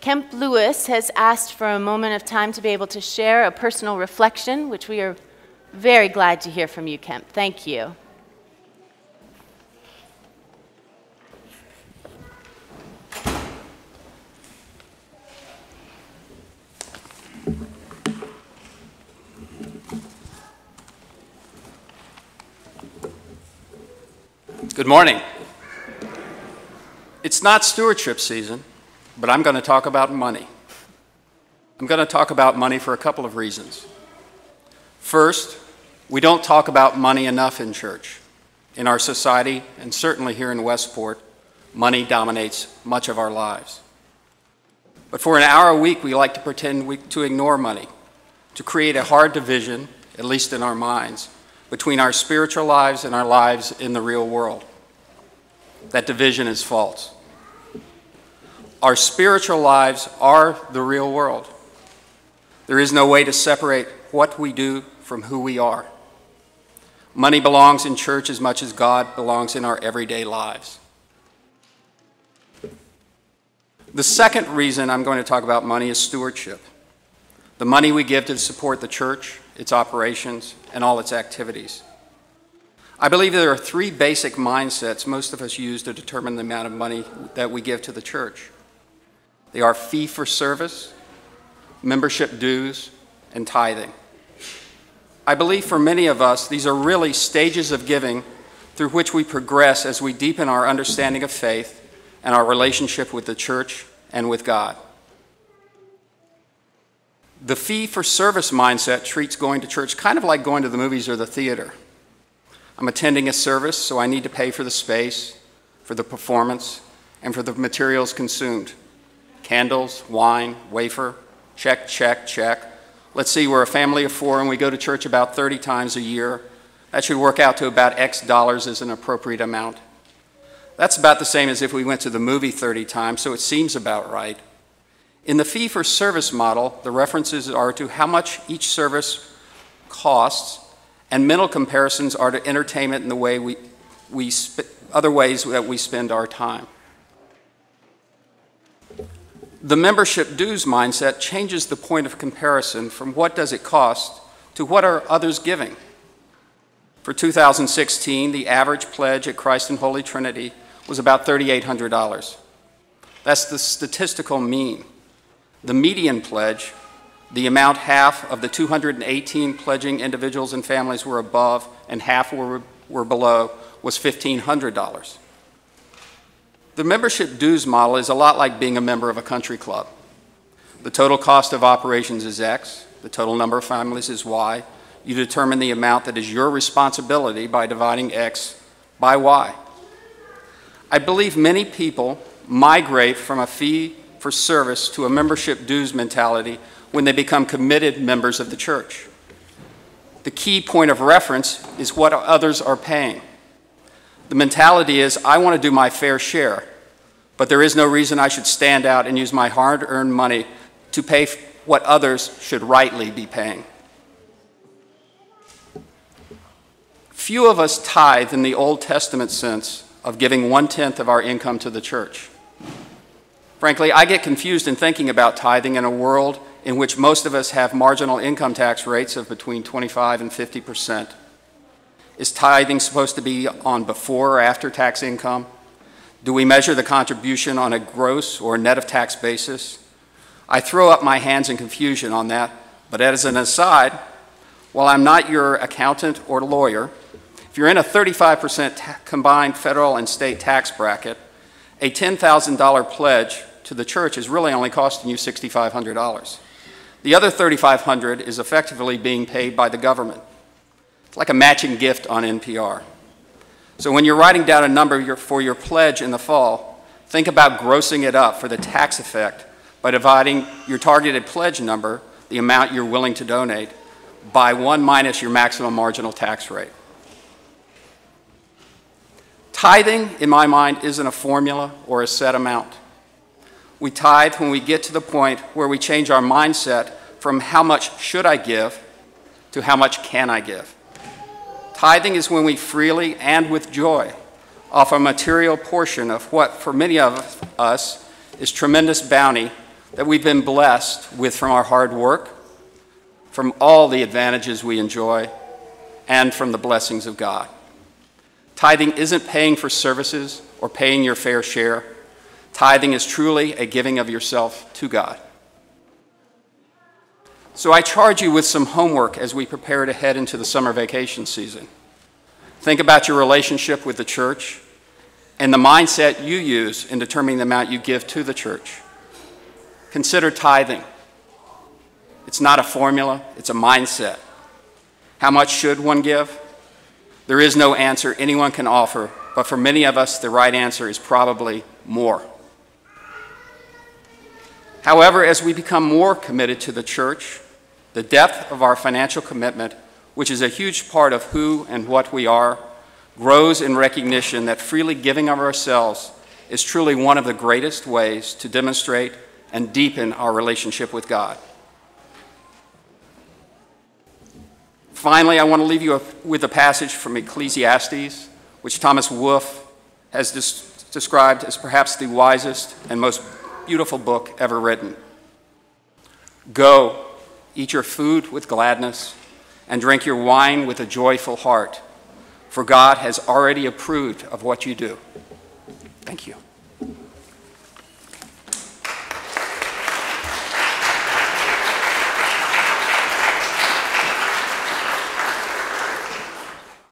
Kemp Lewis has asked for a moment of time to be able to share a personal reflection, which we are very glad to hear from you, Kemp. Thank you. Good morning. It's not stewardship season, but I'm going to talk about money. I'm going to talk about money for a couple of reasons. First, we don't talk about money enough in church. In our society, and certainly here in Westport, money dominates much of our lives. But for an hour a week, we like to pretend to ignore money, to create a hard division, at least in our minds, between our spiritual lives and our lives in the real world. That division is false. Our spiritual lives are the real world. There is no way to separate what we do from who we are. Money belongs in church as much as God belongs in our everyday lives. The second reason I'm going to talk about money is stewardship. The money we give to support the church, its operations, and all its activities. I believe there are three basic mindsets most of us use to determine the amount of money that we give to the church. They are fee for service, membership dues, and tithing. I believe for many of us, these are really stages of giving through which we progress as we deepen our understanding of faith and our relationship with the church and with God. The fee for service mindset treats going to church kind of like going to the movies or the theater. I'm attending a service, so I need to pay for the space, for the performance, and for the materials consumed. Candles, wine, wafer, check, check, check. Let's see, we're a family of 4 and we go to church about 30 times a year. That should work out to about X dollars as an appropriate amount. That's about the same as if we went to the movie 30 times, so it seems about right. In the fee-for-service model, the references are to how much each service costs, and mental comparisons are to entertainment and the way other ways that we spend our time. The membership dues mindset changes the point of comparison from what does it cost to what are others giving. For 2016, the average pledge at Christ and Holy Trinity was about $3,800. That's the statistical mean. The median pledge, the amount half of the 218 pledging individuals and families were above and half were below, was $1,500. The membership dues model is a lot like being a member of a country club. The total cost of operations is X, the total number of families is Y. You determine the amount that is your responsibility by dividing X by Y. I believe many people migrate from a fee for service to a membership dues mentality when they become committed members of the church. The key point of reference is what others are paying. The mentality is, I want to do my fair share, but there is no reason I should stand out and use my hard-earned money to pay what others should rightly be paying. Few of us tithe in the Old Testament sense of giving 1/10 of our income to the church. Frankly, I get confused in thinking about tithing in a world in which most of us have marginal income tax rates of between 25 and 50%. Is tithing supposed to be on before or after tax income? Do we measure the contribution on a gross or net of tax basis? I throw up my hands in confusion on that, but as an aside, while I'm not your accountant or lawyer, if you're in a 35% combined federal and state tax bracket, a $10,000 pledge to the church is really only costing you $6,500. The other $3,500 is effectively being paid by the government. It's like a matching gift on NPR. So when you're writing down a number for your pledge in the fall, think about grossing it up for the tax effect by dividing your targeted pledge number, the amount you're willing to donate, by 1 minus your maximum marginal tax rate. Tithing, in my mind, isn't a formula or a set amount. We tithe when we get to the point where we change our mindset from how much should I give to how much can I give. Tithing is when we freely and with joy offer a material portion of what, for many of us, is tremendous bounty that we've been blessed with from our hard work, from all the advantages we enjoy, and from the blessings of God. Tithing isn't paying for services or paying your fair share. Tithing is truly a giving of yourself to God. So I charge you with some homework as we prepare to head into the summer vacation season. Think about your relationship with the church and the mindset you use in determining the amount you give to the church. Consider tithing. It's not a formula, it's a mindset. How much should one give? There is no answer anyone can offer, but for many of us, the right answer is probably more. However, as we become more committed to the church, the depth of our financial commitment, which is a huge part of who and what we are, grows in recognition that freely giving of ourselves is truly one of the greatest ways to demonstrate and deepen our relationship with God. Finally, I want to leave you with a passage from Ecclesiastes, which Thomas Wolfe has described as perhaps the wisest and most beautiful book ever written. Go, eat your food with gladness, and drink your wine with a joyful heart, for God has already approved of what you do. Thank you.